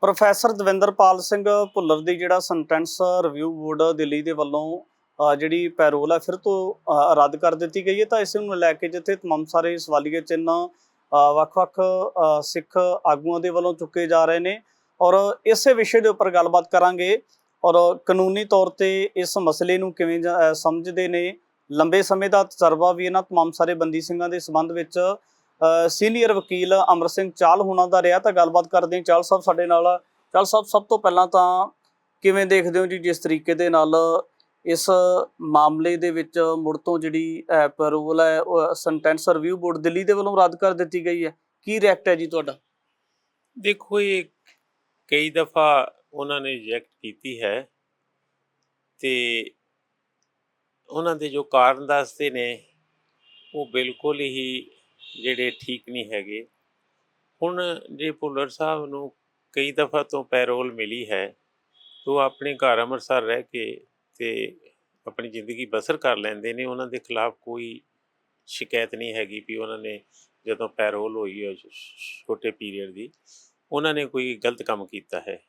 Professor Davinderpal Singh Bhullar ਦੀ ਜਿਹੜਾ sentence review board Delhi ਦੇ ਵੱਲੋਂ ਜਿਹੜੀ ਪੈਰੋਲ ਹੈ ਫਿਰ ਤੋਂ ਰੱਦ ਕਰ ਦਿੱਤੀ ਗਈ ਹੈ। ਤਾਂ ਇਸ ਨੂੰ ਲੈ ਕੇ ਜਿੱਥੇ ਤਮਾਮ ਸਾਰੇ ਸਵਾਲੀਏ ਚਿੰਨ੍ਹ ਵੱਖ-ਵੱਖ ਸਿੱਖ ਆਗੂਆਂ ਦੇ ਵੱਲੋਂ ਚੁੱਕੇ ਜਾ ਰਹੇ ਨੇ ਔਰ ਇਸੇ ਵਿਸ਼ੇ ਦੇ ਉੱਪਰ ਗੱਲਬਾਤ ਕਰਾਂਗੇ ਔਰ ਕਾਨੂੰਨੀ ਤੌਰ ਤੇ ਇਸ ਮਸਲੇ ਨੂੰ ਕਿਵੇਂ ਸਮਝਦੇ ਨੇ। ਲੰਬੇ ਸਮੇਂ ਦਾ ਤਜਰਬਾ ਵੀ ਇਹਨਾਂ ਤਮਾਮ ਸਾਰੇ ਬੰਦੀ ਸਿੰਘਾਂ ਦੇ ਸੰਬੰਧ ਵਿੱਚ ਸੀਨੀਅਰ ਵਕੀਲ ਅਮਰ ਸਿੰਘ ਚਾਹਲ ਹੋਣਾ ਦਾ ਰਿਹਾ। ਤਾਂ ਗੱਲਬਾਤ ਕਰਦੇ ਹਾਂ। ਚਾਹਲ ਸਾਹਿਬ ਸਾਡੇ ਨਾਲ। ਚਾਹਲ ਸਾਹਿਬ, ਸਭ ਤੋਂ ਪਹਿਲਾਂ ਤਾਂ ਕਿਵੇਂ ਦੇਖਦੇ ਹੋ ਜੀ ਜਿਸ ਤਰੀਕੇ ਦੇ ਨਾਲ ਇਸ ਮਾਮਲੇ ਦੇ ਵਿੱਚ ਮੁੜ ਤੋਂ ਜਿਹੜੀ ਪੈਰੋਲ ਹੈ ਉਹ ਸੈਂਟੈਂਸ ਰਿਵਿਊ ਬੋਰਡ ਦਿੱਲੀ ਦੇ ਵੱਲੋਂ ਰੱਦ ਕਰ ਦਿੱਤੀ ਗਈ ਹੈ, ਕੀ ਰਿਐਕਟ ਹੈ ਜੀ ਤੁਹਾਡਾ? ਦੇਖੋ, ਇਹ ਕਈ ਦਫਾ ਉਹਨਾਂ ਨੇ ਰਿਜੈਕਟ ਕੀਤੀ ਹੈ ਤੇ ਉਹਨਾਂ ਦੇ ਜੋ ਕਾਰਨ ਦੱਸਦੇ ਨੇ ਉਹ ਬਿਲਕੁਲ ਹੀ ਜਿਹੜੇ ਠੀਕ ਨਹੀਂ ਹੈਗੇ। ਹੁਣ ਜੇ ਭੁੱਲਰ ਸਾਹਿਬ ਨੂੰ ਕਈ ਦਫਾ ਤੋਂ ਪੈਰੋਲ ਮਿਲੀ ਹੈ ਤਾਂ ਉਹ ਆਪਣੇ ਘਰ ਅੰਮ੍ਰਿਤਸਰ ਰਹਿ ਕੇ ਤੇ ਆਪਣੀ ਜ਼ਿੰਦਗੀ ਬਸਰ ਕਰ ਲੈਂਦੇ ਨੇ। ਉਹਨਾਂ ਦੇ ਖਿਲਾਫ ਕੋਈ ਸ਼ਿਕਾਇਤ ਨਹੀਂ ਹੈਗੀ ਵੀ ਉਹਨਾਂ ਨੇ ਜਦੋਂ ਪੈਰੋਲ ਹੋਈ ਹੈ ਛੋਟੇ ਪੀਰੀਅਡ ਦੀ ਉਹਨਾਂ ਨੇ ਕੋਈ ਗਲਤ ਕੰਮ ਕੀਤਾ ਹੈ,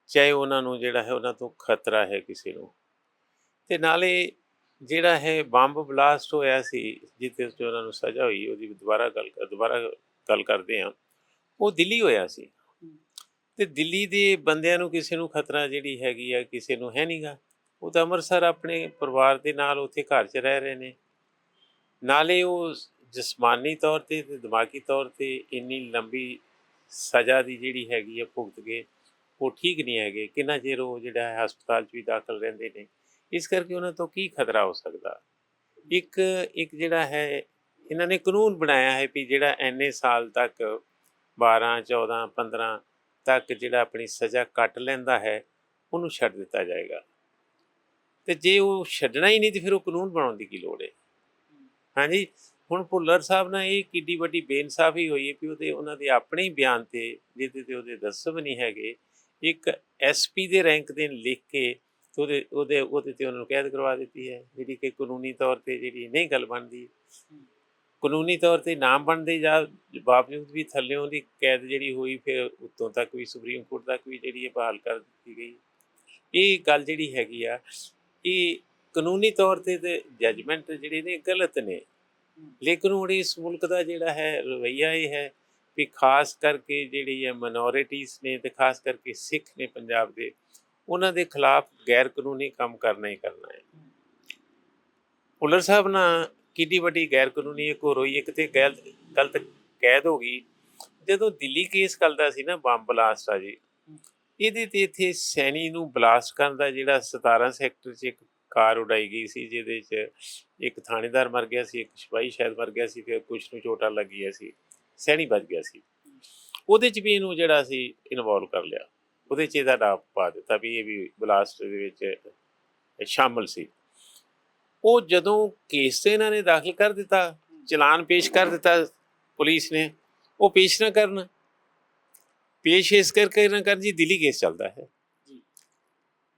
ਚਾਹੇ ਉਹਨਾਂ ਨੂੰ ਜਿਹੜਾ ਹੈ ਉਹਨਾਂ ਤੋਂ ਖਤਰਾ ਹੈ ਕਿਸੇ ਨੂੰ। ਅਤੇ ਨਾਲੇ ਜਿਹੜਾ ਹੈ ਬੰਬ ਬਲਾਸਟ ਹੋਇਆ ਸੀ ਜਿਹਦੇ 'ਚ ਉਹਨਾਂ ਨੂੰ ਸਜ਼ਾ ਹੋਈ, ਉਹਦੀ ਦੁਬਾਰਾ ਗੱਲ ਕਰਦੇ ਹਾਂ, ਉਹ ਦਿੱਲੀ ਹੋਇਆ ਸੀ। ਅਤੇ ਦਿੱਲੀ ਦੇ ਬੰਦਿਆਂ ਨੂੰ ਕਿਸੇ ਨੂੰ ਖਤਰਾ ਜਿਹੜੀ ਹੈਗੀ ਆ ਕਿਸੇ ਨੂੰ ਹੈ ਨਹੀਂ ਗਾ। ਉਹ ਤਾਂ ਅੰਮ੍ਰਿਤਸਰ ਆਪਣੇ ਪਰਿਵਾਰ ਦੇ ਨਾਲ ਉੱਥੇ ਘਰ 'ਚ ਰਹਿ ਰਹੇ ਨੇ। ਨਾਲੇ ਉਹ ਜਿਸਮਾਨੀ ਤੌਰ 'ਤੇ ਅਤੇ ਦਿਮਾਗੀ ਤੌਰ 'ਤੇ ਇੰਨੀ ਲੰਬੀ ਸਜ਼ਾ ਦੀ ਜਿਹੜੀ ਹੈਗੀ ਆ ਭੁਗਤ ਕੇ ਉਹ ਠੀਕ ਨਹੀਂ ਹੈਗੇ। ਕਿੰਨਾ ਚਿਰ ਉਹ ਜਿਹੜਾ ਹੈ ਹਸਪਤਾਲ 'ਚ ਵੀ ਦਾਖਲ ਰਹਿੰਦੇ ਨੇ। ਇਸ ਕਰਕੇ ਉਹਨਾਂ ਤੋਂ ਕੀ ਖਤਰਾ ਹੋ ਸਕਦਾ। ਇੱਕ ਜਿਹੜਾ ਹੈ ਇਹਨਾਂ ਨੇ ਕਾਨੂੰਨ ਬਣਾਇਆ ਹੈ ਵੀ ਜਿਹੜਾ ਇੰਨੇ ਸਾਲ ਤੱਕ 12, 14, 15 ਤੱਕ ਜਿਹੜਾ ਆਪਣੀ ਸਜ਼ਾ ਕੱਟ ਲੈਂਦਾ ਹੈ ਉਹਨੂੰ ਛੱਡ ਦਿੱਤਾ ਜਾਏਗਾ। ਅਤੇ ਜੇ ਉਹ ਛੱਡਣਾ ਹੀ ਨਹੀਂ ਤਾਂ ਫਿਰ ਉਹ ਕਾਨੂੰਨ ਬਣਾਉਣ ਦੀ ਕੀ ਲੋੜ ਹੈ। ਹਾਂਜੀ, ਹੁਣ ਭੁੱਲਰ ਸਾਹਿਬ ਨਾਲ ਇਹ ਕਿੱਡੀ ਵੱਡੀ ਬੇਇਨਸਾਫੀ ਹੋਈ ਹੈ ਵੀ ਉਹਨਾਂ ਦੇ ਆਪਣੇ ਹੀ ਬਿਆਨ 'ਤੇ ਜਿਹਦੇ 'ਤੇ ਉਹਦੇ ਦਸਤਖਤ ਨਹੀਂ ਹੈਗੇ, ਇੱਕ SP ਦੇ ਰੈਂਕ ਦੇ ਲਿਖ ਕੇ ਉਹਦੇ 'ਤੇ ਉਹਨਾਂ ਨੂੰ ਕੈਦ ਕਰਵਾ ਦਿੱਤੀ ਹੈ, ਜਿਹੜੀ ਕਿ ਕਾਨੂੰਨੀ ਤੌਰ 'ਤੇ ਜਿਹੜੀ ਨਹੀਂ ਗੱਲ ਬਣਦੀ। ਕਾਨੂੰਨੀ ਤੌਰ 'ਤੇ ਨਾ ਬਣਦੇ ਜਾਂ ਬਾਵਜੂਦ ਵੀ ਥੱਲਿਓਂ ਦੀ ਕੈਦ ਜਿਹੜੀ ਹੋਈ ਫਿਰ ਉੱਤੋਂ ਤੱਕ ਵੀ ਸੁਪਰੀਮ ਕੋਰਟ ਤੱਕ ਵੀ ਜਿਹੜੀ ਹੈ ਬਹਾਲ ਕਰ ਦਿੱਤੀ ਗਈ। ਇਹ ਗੱਲ ਜਿਹੜੀ ਹੈਗੀ ਆ ਇਹ ਕਾਨੂੰਨੀ ਤੌਰ 'ਤੇ ਤਾਂ ਜੱਜਮੈਂਟ ਜਿਹੜੇ ਨੇ ਗਲਤ ਨੇ, ਲੇਕਿਨ ਹੁਣ ਇਸ ਮੁਲਕ ਦਾ ਜਿਹੜਾ ਹੈ ਰਵੱਈਆ ਇਹ ਹੈ ਵੀ ਖਾਸ ਕਰਕੇ ਜਿਹੜੀ ਹੈ ਮਾਈਨੋਰਿਟੀਜ਼ ਨੇ ਅਤੇ ਖਾਸ ਕਰਕੇ ਸਿੱਖ ਨੇ ਪੰਜਾਬ ਦੇ, ਉਹਨਾਂ ਦੇ ਖਿਲਾਫ ਗੈਰ ਕਾਨੂੰਨੀ ਕੰਮ ਕਰਨਾ ਹੀ ਕਰਨਾ ਹੈ। ਭੁੱਲਰ ਸਾਹਿਬ ਨਾਲ ਕਿੰਨੀ ਵੱਡੀ ਗੈਰ ਕਾਨੂੰਨੀ ਇੱਕ ਹੋਰ ਹੋਈ, ਇੱਕ ਤਾਂ ਗਲਤ ਕੈਦ ਹੋ ਗਈ। ਜਦੋਂ ਦਿੱਲੀ ਕੇਸ ਚੱਲਦਾ ਸੀ ਨਾ ਬੰਬ ਬਲਾਸਟ ਆ ਜੀ, ਇਹਦੇ 'ਤੇ ਇੱਥੇ ਸੈਣੀ ਨੂੰ ਬਲਾਸਟ ਕਰਨ ਦਾ ਜਿਹੜਾ 17 ਸੈਕਟਰ 'ਚ ਇੱਕ ਕਾਰ ਉਡਾਈ ਗਈ ਸੀ, ਜਿਹਦੇ 'ਚ ਇੱਕ ਥਾਣੇਦਾਰ ਮਰ ਗਿਆ ਸੀ, ਇੱਕ ਸਿਪਾਹੀ ਸ਼ਾਇਦ ਮਰ ਗਿਆ ਸੀ, ਫਿਰ ਕੁਛ ਨੂੰ ਚੋਟਾਂ ਲੱਗੀਆਂ ਸੀ, ਸੈਣੀ ਬਚ ਗਿਆ ਸੀ। ਉਹਦੇ 'ਚ ਵੀ ਇਹਨੂੰ ਜਿਹੜਾ ਸੀ ਇਨਵੋਲਵ ਕਰ ਲਿਆ, ਉਹਦੇ 'ਚ ਇਹਦਾ ਨਾਮ ਪਾ ਦਿੱਤਾ ਵੀ ਇਹ ਵੀ ਬਲਾਸਟ ਦੇ ਵਿੱਚ ਸ਼ਾਮਲ ਸੀ। ਉਹ ਜਦੋਂ ਕੇਸ 'ਤੇ ਇਹਨਾਂ ਨੇ ਦਾਖਲ ਕਰ ਦਿੱਤਾ, ਚਲਾਨ ਪੇਸ਼ ਕਰ ਦਿੱਤਾ ਪੁਲਿਸ ਨੇ, ਉਹ ਪੇਸ਼ ਨਾ ਕਰਨ, ਪੇਸ਼ ਇਸ ਕਰਕੇ ਨਾ ਕਰਨ ਜੀ ਦਿੱਲੀ ਕੇਸ ਚੱਲਦਾ ਹੈ।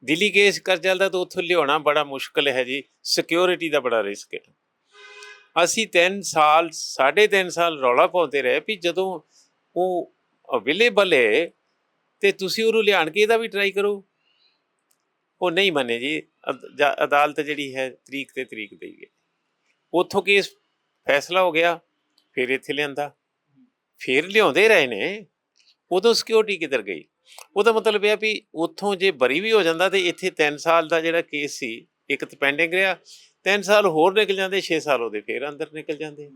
ਦਿੱਲੀ ਕੇਸ ਕਰ ਚੱਲਦਾ ਤਾਂ ਉੱਥੋਂ ਲਿਆਉਣਾ ਬੜਾ ਮੁਸ਼ਕਿਲ ਹੈ ਜੀ, ਸਿਕਿਉਰਿਟੀ ਦਾ ਬੜਾ ਰਿਸਕ ਹੈ। ਅਸੀਂ 3 ਸਾਲ 3.5 ਸਾਲ ਰੌਲਾ ਪਾਉਂਦੇ ਰਹੇ ਵੀ ਜਦੋਂ ਉਹ ਅਵੇਲੇਬਲ ਹੈ ਅਤੇ ਤੁਸੀਂ ਉਹਨੂੰ ਲਿਆਣ ਕੇ ਇਹਦਾ ਵੀ ਟਰਾਈ ਕਰੋ। ਉਹ ਨਹੀਂ ਮੰਨੇ ਜੀ। ਅਦਾਲਤ ਜਿਹੜੀ ਹੈ ਤਰੀਕ 'ਤੇ ਤਰੀਕ ਦੇਈ ਗਈ। ਉੱਥੋਂ ਕੇਸ ਫੈਸਲਾ ਹੋ ਗਿਆ, ਫਿਰ ਇੱਥੇ ਲਿਆਂਦਾ, ਫਿਰ ਲਿਆਉਂਦੇ ਰਹੇ ਨੇ। ਉਦੋਂ ਸਿਕਿਉਰਿਟੀ ਕਿੱਧਰ ਗਈ? ਉਹਦਾ ਮਤਲਬ ਇਹ ਵੀ ਉੱਥੋਂ ਜੇ ਬਰੀ ਵੀ ਹੋ ਜਾਂਦਾ ਤਾਂ ਇੱਥੇ 3 ਸਾਲ ਦਾ ਜਿਹੜਾ ਕੇਸ ਸੀ ਇੱਕ ਤਾਂ ਪੈਂਡਿੰਗ ਰਿਹਾ, 3 ਸਾਲ ਹੋਰ ਨਿਕਲ ਜਾਂਦੇ, 6 ਸਾਲ ਉਹਦੇ ਫਿਰ ਅੰਦਰ ਨਿਕਲ ਜਾਂਦੇ।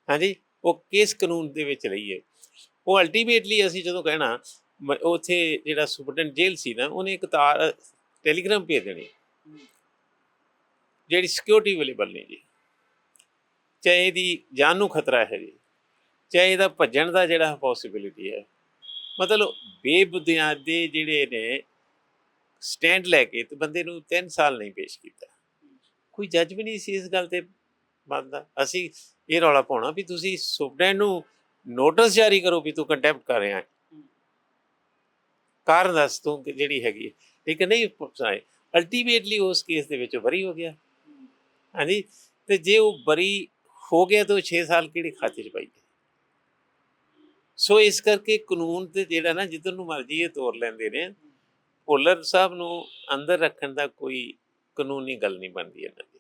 ਹਾਂਜੀ, ਉਹ ਕੇਸ ਕਾਨੂੰਨ ਦੇ ਵਿੱਚ ਰਹੀਏ। ਉਹ ਅਲਟੀਮੇਟਲੀ ਅਸੀਂ ਜਦੋਂ ਕਹਿਣਾ ਉੱਥੇ ਜਿਹੜਾ ਸੁਪਰਡੈਂਟ ਜੇਲ੍ਹ ਸੀ ਨਾ, ਉਹਨੇ ਇੱਕ ਟੈਲੀਗ੍ਰਾਮ ਭੇਜ ਦੇਣੀ ਜਿਹੜੀ ਸਿਕਿਉਰਿਟੀ ਅਵੇਲੇਬਲ ਨਹੀਂ ਜੀ, ਚਾਹੇ ਇਹਦੀ ਜਾਨ ਨੂੰ ਖਤਰਾ ਹੈ ਜੀ, ਚਾਹੇ ਇਹਦਾ ਭੱਜਣ ਦਾ ਜਿਹੜਾ ਪੋਸੀਬਿਲਿਟੀ ਹੈ। ਮਤਲਬ ਬੇਬੁਨਿਆਦੀ ਜਿਹੜੇ ਨੇ ਸਟੈਂਡ ਲੈ ਕੇ ਤੇ ਬੰਦੇ ਨੂੰ 3 ਸਾਲ ਨਹੀਂ ਪੇਸ਼ ਕੀਤਾ। ਕੋਈ ਜੱਜ ਵੀ ਨਹੀਂ ਸੀ ਇਸ ਗੱਲ 'ਤੇ ਬਣਦਾ। ਅਸੀਂ ਇਹ ਰੌਲਾ ਪਾਉਣਾ ਵੀ ਤੁਸੀਂ ਸੁਪਰਡੈਂਟ ਨੂੰ ਨੋਟਿਸ ਜਾਰੀ ਕਰੋ ਵੀ ਤੂੰ ਕੰਟੈਂਪਟ ਕਰ ਰਿਹਾ, ਕਾਰਨ ਦੱਸ ਤੂੰ ਜਿਹੜੀ ਹੈਗੀ, ਲੇਕਿਨ ਨਹੀਂ ਪਹੁੰਚਾਏ। ਅਲਟੀਮੇਟਲੀ ਉਸ ਕੇਸ ਦੇ ਵਿੱਚ ਬਰੀ ਹੋ ਗਿਆ। ਹਾਂਜੀ, ਅਤੇ ਜੇ ਉਹ ਬਰੀ ਹੋ ਗਿਆ ਤਾਂ 6 ਸਾਲ ਕਿਹੜੇ ਖਾਤੇ 'ਚ ਪਾਈਏ? ਸੋ ਇਸ ਕਰਕੇ ਕਾਨੂੰਨ ਤੇ ਜਿਹੜਾ ਨਾ ਜਿੱਧਰ ਨੂੰ ਮਰਜ਼ੀ ਇਹ ਤੋਰ ਲੈਂਦੇ ਨੇ। ਭੁੱਲਰ ਸਾਹਿਬ ਨੂੰ ਅੰਦਰ ਰੱਖਣ ਦਾ ਕੋਈ ਕਾਨੂੰਨੀ ਗੱਲ ਨਹੀਂ ਬਣਦੀ ਇਹਨਾਂ ਦੀ।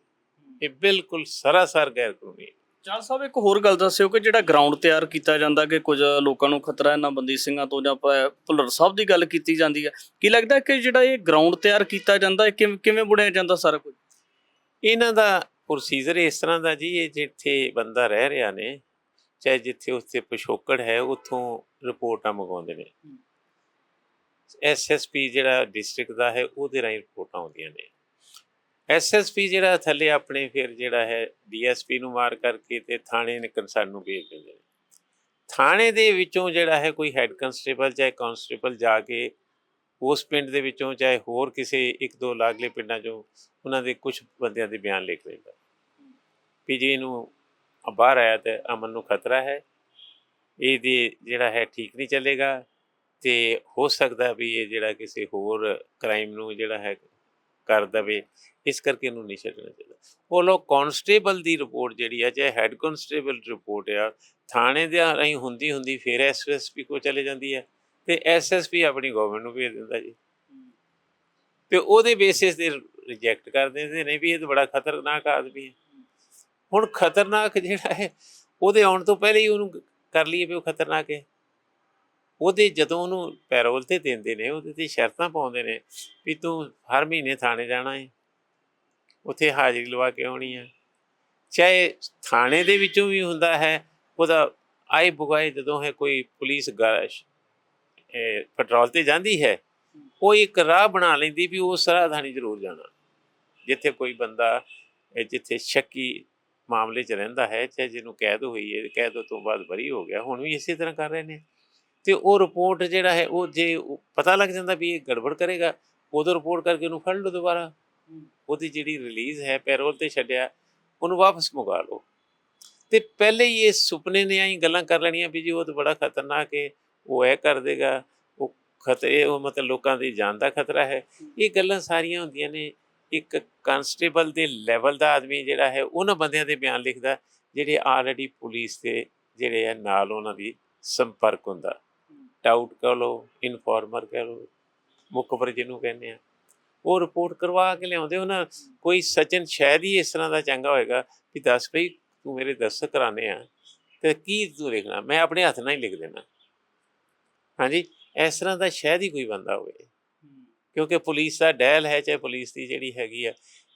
ਇਹ ਬਿਲਕੁਲ ਸਰਾਸਰ ਗੈਰ ਕਾਨੂੰਨੀ। ਚਾਲ ਸਾਹਿਬ ਇੱਕ ਹੋਰ ਗੱਲ ਦੱਸਿਓ ਕਿ ਜਿਹੜਾ ਗਰਾਊਂਡ ਤਿਆਰ ਕੀਤਾ ਜਾਂਦਾ ਕਿ ਕੁਝ ਲੋਕਾਂ ਨੂੰ ਖਤਰਾ ਇਹਨਾਂ ਬੰਦੀ ਸਿੰਘਾਂ ਤੋਂ ਜਾਂ ਭੁੱਲਰ ਸਾਹਿਬ ਦੀ ਗੱਲ ਕੀਤੀ ਜਾਂਦੀ ਹੈ, ਕੀ ਲੱਗਦਾ ਕਿ ਜਿਹੜਾ ਇਹ ਗਰਾਊਂਡ ਤਿਆਰ ਕੀਤਾ ਜਾਂਦਾ ਕਿਵੇਂ ਬੁਣਿਆ ਜਾਂਦਾ ਸਾਰਾ ਕੁਝ? ਇਹਨਾਂ ਦਾ ਪ੍ਰੋਸੀਜਰ ਇਸ ਤਰ੍ਹਾਂ ਦਾ ਜੀ, ਇਹ ਜਿੱਥੇ ਬੰਦਾ ਰਹਿ ਰਿਹਾ ਨੇ, ਚਾਹੇ ਜਿੱਥੇ ਉੱਥੇ ਪਿਛੋਕੜ ਹੈ, ਉੱਥੋਂ ਰਿਪੋਰਟਾਂ ਮੰਗਵਾਉਂਦੇ ਨੇ। SSP ਜਿਹੜਾ ਡਿਸਟ੍ਰਿਕਟ ਦਾ ਹੈ ਉਹਦੇ ਰਾਹੀਂ ਰਿਪੋਰਟਾਂ ਆਉਂਦੀਆਂ ਨੇ। SSP ਜਿਹੜਾ ਥੱਲੇ ਆਪਣੇ ਫਿਰ ਜਿਹੜਾ ਹੈ DSP ਨੂੰ ਮਾਰ ਕਰਕੇ ਤੇ ਥਾਣੇ ਨੇ ਕੰਸਰਨ ਨੂੰ ਭੇਜ ਦਿੰਦੇ ਨੇ। ਥਾਣੇ ਦੇ ਵਿੱਚੋਂ ਜਿਹੜਾ ਹੈ ਕੋਈ ਹੈੱਡ ਕਨਸਟੇਬਲ ਚਾਹੇ ਕਾਂਸਟੇਬਲ ਜਾ ਕੇ ਉਸ ਪਿੰਡ ਦੇ ਵਿੱਚੋਂ ਚਾਹੇ ਹੋਰ ਕਿਸੇ ਇੱਕ ਦੋ ਲਾਗਲੇ ਪਿੰਡਾਂ 'ਚੋਂ ਉਹਨਾਂ ਦੇ ਕੁਛ ਬੰਦਿਆਂ ਦੇ ਬਿਆਨ ਲਿਖ ਲੈਂਦਾ ਵੀ ਜੀ ਇਹਨੂੰ ਬਾਹਰ ਆਇਆ ਤੇ ਅਮਨ ਨੂੰ ਖਤਰਾ ਹੈ, ਇਹਦੇ ਜਿਹੜਾ ਹੈ ਠੀਕ ਨਹੀਂ ਚੱਲੇਗਾ ਤੇ ਹੋ ਸਕਦਾ ਵੀ ਇਹ ਜਿਹੜਾ ਕਿਸੇ ਹੋਰ ਕ੍ਰਾਈਮ ਨੂੰ ਜਿਹੜਾ ਹੈ ਕਰ ਦੇਵੇ, ਇਸ ਕਰਕੇ ਇਹਨੂੰ ਨਹੀਂ ਛੱਡਣਾ ਚਾਹੀਦਾ। ਉਹ ਲੋਕ ਕਾਂਸਟੇਬਲ ਦੀ ਰਿਪੋਰਟ ਜਿਹੜੀ ਆ, ਚਾਹੇ ਹੈੱਡ ਕਾਂਸਟੇਬਲ ਰਿਪੋਰਟ ਆ, ਥਾਣੇ ਦੇ ਰਾਹੀਂ ਹੁੰਦੀ ਫਿਰ SSP ਕੋਲ ਚਲੇ ਜਾਂਦੀ ਹੈ ਤੇ SSP ਆਪਣੀ ਗਵਰਨਮੈਂਟ ਨੂੰ ਭੇਜ ਦਿੰਦਾ ਜੀ, ਤੇ ਉਹਦੇ ਬੇਸਿਸ ਤੇ ਰਿਜੈਕਟ ਕਰ ਦਿੰਦੇ ਨੇ ਵੀ ਇਹ ਤਾਂ ਬੜਾ ਖਤਰਨਾਕ ਆਦਮੀ ਹੈ। ਹੁਣ ਖਤਰਨਾਕ ਜਿਹੜਾ ਹੈ ਉਹਦੇ ਆਉਣ ਤੋਂ ਪਹਿਲੇ ਹੀ ਉਹਨੂੰ ਕਰ ਲਈਏ ਵੀ ਉਹ ਖਤਰਨਾਕ ਹੈ। ਉਹਦੇ ਜਦੋਂ ਉਹਨੂੰ ਪੈਰੋਲ 'ਤੇ ਦਿੰਦੇ ਨੇ ਉਹਦੇ 'ਤੇ ਸ਼ਰਤਾਂ ਪਾਉਂਦੇ ਨੇ ਵੀ ਤੂੰ ਹਰ ਮਹੀਨੇ ਥਾਣੇ ਜਾਣਾ ਹੈ, ਉੱਥੇ ਹਾਜ਼ਰੀ ਲਵਾ ਕੇ ਆਉਣੀ ਹੈ। ਚਾਹੇ ਥਾਣੇ ਦੇ ਵਿੱਚੋਂ ਵੀ ਹੁੰਦਾ ਹੈ, ਉਹਦਾ ਆਏ ਬੁਗਾਏ ਜਦੋਂ ਹੈ ਕੋਈ ਪੁਲਿਸ ਪੈਟਰੋਲ 'ਤੇ ਜਾਂਦੀ ਹੈ, ਉਹ ਇੱਕ ਰਾਹ ਬਣਾ ਲੈਂਦੀ ਵੀ ਉਸ ਰਾਹ ਥਾਣੀ ਜ਼ਰੂਰ ਜਾਣਾ, ਜਿੱਥੇ ਕੋਈ ਬੰਦਾ ਜਿੱਥੇ ਸ਼ੱਕੀ ਮਾਮਲੇ 'ਚ ਰਹਿੰਦਾ ਹੈ, ਚਾਹੇ ਜਿਹਨੂੰ ਕੈਦ ਹੋਈ ਹੈ, ਕੈਦ ਤੋਂ ਬਾਅਦ ਬਰੀ ਹੋ ਗਿਆ, ਹੁਣ ਵੀ ਇਸੇ ਤਰ੍ਹਾਂ ਕਰ ਰਹੇ ਨੇ। ਤੇ ਉਹ ਰਿਪੋਰਟ ਜਿਹੜਾ ਹੈ ਉਹ ਜੇ ਪਤਾ ਲੱਗ ਜਾਂਦਾ ਵੀ ਇਹ ਗੜਬੜ ਕਰੇਗਾ, ਉਦੋਂ ਰਿਪੋਰਟ ਕਰਕੇ ਉਹਨੂੰ ਫੜ ਲਓ ਦੁਬਾਰਾ, ਉਹਦੀ ਜਿਹੜੀ ਰਿਲੀਜ਼ ਹੈ ਪੈਰੋਲ 'ਤੇ ਛੱਡਿਆ ਉਹਨੂੰ ਵਾਪਸ ਮੰਗਾ ਲਓ। ਤੇ ਪਹਿਲੇ ਹੀ ਇਹ ਸੁਪਨੇ ਨੇ ਆਈ ਗੱਲਾਂ ਕਰ ਲੈਣੀਆਂ ਵੀ ਜੀ ਉਹ ਤਾਂ ਬੜਾ ਖਤਰਨਾਕ ਹੈ, ਉਹ ਇਹ ਕਰ ਦੇਗਾ, ਉਹ ਖਤਰੇ, ਉਹ ਮਤਲਬ ਲੋਕਾਂ ਦੀ ਜਾਨ ਦਾ ਖਤਰਾ ਹੈ। ਇਹ ਗੱਲਾਂ ਸਾਰੀਆਂ ਹੁੰਦੀਆਂ ਨੇ। ਇੱਕ ਕਾਂਸਟੇਬਲ ਦੇ ਲੈਵਲ ਦਾ ਆਦਮੀ ਜਿਹੜਾ ਹੈ ਉਹਨਾਂ ਬੰਦਿਆਂ ਦੇ ਬਿਆਨ ਲਿਖਦਾ ਜਿਹੜੇ ਆਲਰੇਡੀ ਪੁਲਿਸ ਦੇ ਜਿਹੜੇ ਹੈ ਨਾਲ ਉਹਨਾਂ ਦੀ ਸੰਪਰਕ ਹੁੰਦਾ, ਟਾਊਟ ਕਹਿ ਲਓ, ਇਨਫੋਰਮਰ ਕਹਿ ਲਓ, ਮੁਖਬਰ ਜਿਹਨੂੰ ਕਹਿੰਦੇ ਆ, ਉਹ ਰਿਪੋਰਟ ਕਰਵਾ ਕੇ ਲਿਆਉਂਦੇ। ਉਹਨਾਂ ਕੋਈ ਸਚਨ ਸ਼ਾਇਦ ਹੀ ਇਸ ਤਰ੍ਹਾਂ ਦਾ ਚੰਗਾ ਹੋਏਗਾ ਵੀ ਦੱਸ ਬਈ ਤੂੰ ਮੇਰੇ ਦਸਤਖਤ ਕਰਾਉਣੇ ਆ ਤੇ ਕੀ ਤੂੰ ਲਿਖਣਾ, ਮੈਂ ਆਪਣੇ ਹੱਥ ਨਾਲ ਹੀ ਲਿਖ ਦੇਣਾ। ਹਾਂਜੀ, ਇਸ ਤਰ੍ਹਾਂ ਦਾ ਸ਼ਾਇਦ ਹੀ ਕੋਈ ਬੰਦਾ ਹੋਵੇ, ਕਿਉਂਕਿ ਪੁਲਿਸ ਦਾ ਡੈਲ ਹੈ, ਚਾਹੇ ਪੁਲਿਸ ਦੀ ਜਿਹੜੀ ਹੈਗੀ ਆ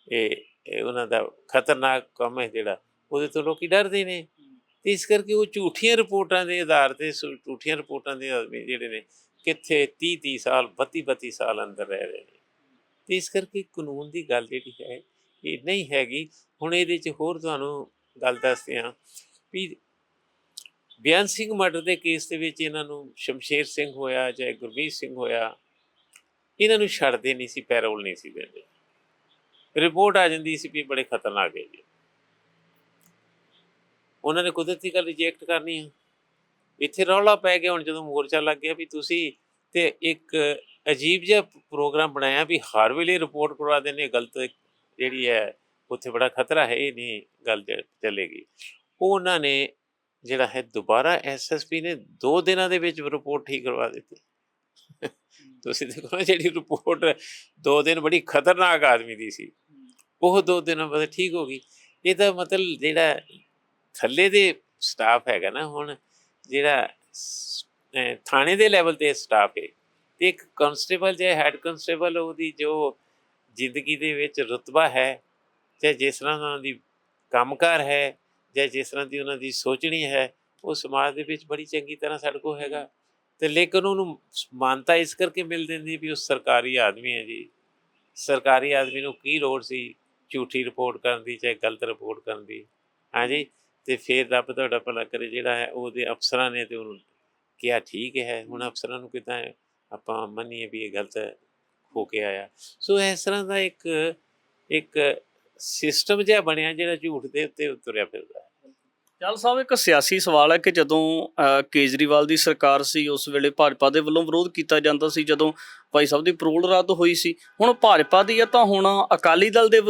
ਇਹ ਉਹਨਾਂ ਦਾ ਖਤਰਨਾਕ ਕੰਮ ਹੈ ਜਿਹੜਾ, ਉਹਦੇ ਤੋਂ ਲੋਕ ਡਰਦੇ ਨੇ। ਅਤੇ ਇਸ ਕਰਕੇ ਉਹ ਝੂਠੀਆਂ ਰਿਪੋਰਟਾਂ ਦੇ ਆਧਾਰ 'ਤੇ ਝੂਠੀਆਂ ਰਿਪੋਰਟਾਂ ਦੇ ਆਦਮੀ ਜਿਹੜੇ ਨੇ ਕਿੱਥੇ 30-30 ਸਾਲ 32-32 ਸਾਲ ਅੰਦਰ ਰਹਿ ਰਹੇ ਨੇ। ਅਤੇ ਇਸ ਕਰਕੇ ਕਾਨੂੰਨ ਦੀ ਗੱਲ ਜਿਹੜੀ ਹੈ ਇਹ ਨਹੀਂ ਹੈਗੀ। ਹੁਣ ਇਹਦੇ 'ਚ ਹੋਰ ਤੁਹਾਨੂੰ ਗੱਲ ਦੱਸਦੇ ਹਾਂ ਵੀ ਬੇਅੰਤ ਸਿੰਘ ਮਰਡਰ ਦੇ ਕੇਸ ਦੇ ਵਿੱਚ ਇਹਨਾਂ ਨੂੰ ਸ਼ਮਸ਼ੇਰ ਸਿੰਘ ਹੋਇਆ ਚਾਹੇ ਗੁਰਮੀਤ ਸਿੰਘ ਹੋਇਆ, ਇਹਨਾਂ ਨੂੰ ਛੱਡਦੇ ਨਹੀਂ ਸੀ, ਪੈਰੋਲ ਨਹੀਂ ਸੀ ਦਿੰਦੇ। ਰਿਪੋਰਟ ਆ ਜਾਂਦੀ ਸੀ ਵੀ ਬੜੇ ਖਤਰਨਾਕ ਹੈ ਜੀ, ਉਹਨਾਂ ਨੇ ਕੁਦਰਤੀ ਗੱਲ ਰਿਜੈਕਟ ਕਰਨੀ ਆ। ਇੱਥੇ ਰੌਲਾ ਪੈ ਗਿਆ ਹੁਣ ਜਦੋਂ ਮੋਰਚਾ ਲੱਗ ਗਿਆ ਵੀ ਤੁਸੀਂ ਤੇ ਇੱਕ ਅਜੀਬ ਜਿਹਾ ਪ੍ਰੋਗਰਾਮ ਬਣਾਇਆ ਵੀ ਹਰ ਵੇਲੇ ਰਿਪੋਰਟ ਕਰਵਾ ਦਿੰਦੇ, ਗਲਤ ਜਿਹੜੀ ਹੈ ਉੱਥੇ ਬੜਾ ਖਤਰਾ ਹੈ, ਇਹ ਨਹੀਂ ਗੱਲ ਚੱਲੇਗੀ। ਉਹ ਉਹਨਾਂ ਨੇ ਜਿਹੜਾ ਹੈ ਦੁਬਾਰਾ SSP ਨੇ 2 ਦਿਨਾਂ ਦੇ ਵਿੱਚ ਰਿਪੋਰਟ ਠੀਕ ਕਰਵਾ ਦਿੱਤੀ। ਤੁਸੀਂ ਦੇਖੋ ਨਾ, ਜਿਹੜੀ ਰਿਪੋਰਟ 2 ਦਿਨ ਬੜੀ ਖਤਰਨਾਕ ਆਦਮੀ ਦੀ ਸੀ, ਉਹ 2 ਦਿਨਾਂ ਬਾਅਦ ਠੀਕ ਹੋ ਗਈ। ਇਹਦਾ ਮਤਲਬ ਜਿਹੜਾ ਥੱਲੇ ਦੇ ਸਟਾਫ ਹੈਗਾ ਨਾ, ਹੁਣ ਜਿਹੜਾ ਥਾਣੇ ਦੇ ਲੈਵਲ 'ਤੇ ਸਟਾਫ ਹੈ ਅਤੇ ਇੱਕ ਕਾਂਸਟੇਬਲ ਜਾਂ ਹੈੱਡ ਕਾਂਸਟੇਬਲ, ਉਹਦੀ ਜੋ ਜ਼ਿੰਦਗੀ ਦੇ ਵਿੱਚ ਰੁਤਬਾ ਹੈ, ਚਾਹੇ ਜਿਸ ਤਰ੍ਹਾਂ ਉਹਨਾਂ ਦੀ ਕੰਮਕਾਰ ਹੈ ਜਾਂ ਜਿਸ ਤਰ੍ਹਾਂ ਦੀ ਉਹਨਾਂ ਦੀ ਸੋਚਣੀ ਹੈ, ਉਹ ਸਮਾਜ ਦੇ ਵਿੱਚ ਬੜੀ ਚੰਗੀ ਤਰ੍ਹਾਂ ਸਾਡੇ ਕੋਲ ਹੈਗਾ। ਅਤੇ ਲੇਕਿਨ ਉਹਨੂੰ ਮਾਨਤਾ ਇਸ ਕਰਕੇ ਮਿਲ ਦਿੰਦੀ ਵੀ ਉਹ ਸਰਕਾਰੀ ਆਦਮੀ ਹੈ ਜੀ। ਸਰਕਾਰੀ ਆਦਮੀ ਨੂੰ ਕੀ ਲੋੜ ਸੀ ਝੂਠੀ ਰਿਪੋਰਟ ਕਰਨ ਦੀ, ਚਾਹੇ ਗਲਤ ਰਿਪੋਰਟ ਕਰਨ ਦੀ। ਹਾਂਜੀ, ਅਤੇ ਫਿਰ ਰੱਬ ਤੁਹਾਡਾ ਭਲਾ ਕਰੇ, ਜਿਹੜਾ ਹੈ ਉਹਦੇ ਅਫਸਰਾਂ ਨੇ ਅਤੇ ਉਹਨੂੰ ਕਿਹਾ ਠੀਕ ਹੈ। ਹੁਣ ਅਫਸਰਾਂ ਨੂੰ ਕਿੱਦਾਂ ਆਪਾਂ ਮੰਨੀਏ ਵੀ ਇਹ ਗਲਤ ਹੋ ਕੇ ਆਇਆ। ਸੋ ਇਸ ਤਰ੍ਹਾਂ ਦਾ ਇੱਕ ਸਿਸਟਮ ਜਿਹਾ ਬਣਿਆ ਜਿਹੜਾ ਝੂਠ ਦੇ ਉੱਤੇ ਤੁਰਿਆ ਫਿਰਦਾ। ਚਾਲ ਸਾਹਿਬ, ਇੱਕ ਸਿਆਸੀ ਸਵਾਲ ਹੈ ਕਿ ਜਦੋਂ ਕੇਜਰੀਵਾਲ ਦੀ ਸਰਕਾਰ ਸੀ ਉਸ ਵੇਲੇ ਭਾਜਪਾ ਦੇ ਵੱਲੋਂ ਵਿਰੋਧ ਕੀਤਾ ਜਾਂਦਾ ਸੀ, ਜਦੋਂ ਭਾਈ ਸਾਹਿਬ ਦੀ ਪੈਰੋਲ ਰੱਦ ਹੋਈ ਸੀ। ਹੁਣ ਭਾਜਪਾ ਦੀ ਹੈ ਤਾਂ ਹੁਣ ਅਕਾਲੀ ਦਲ ਦੇ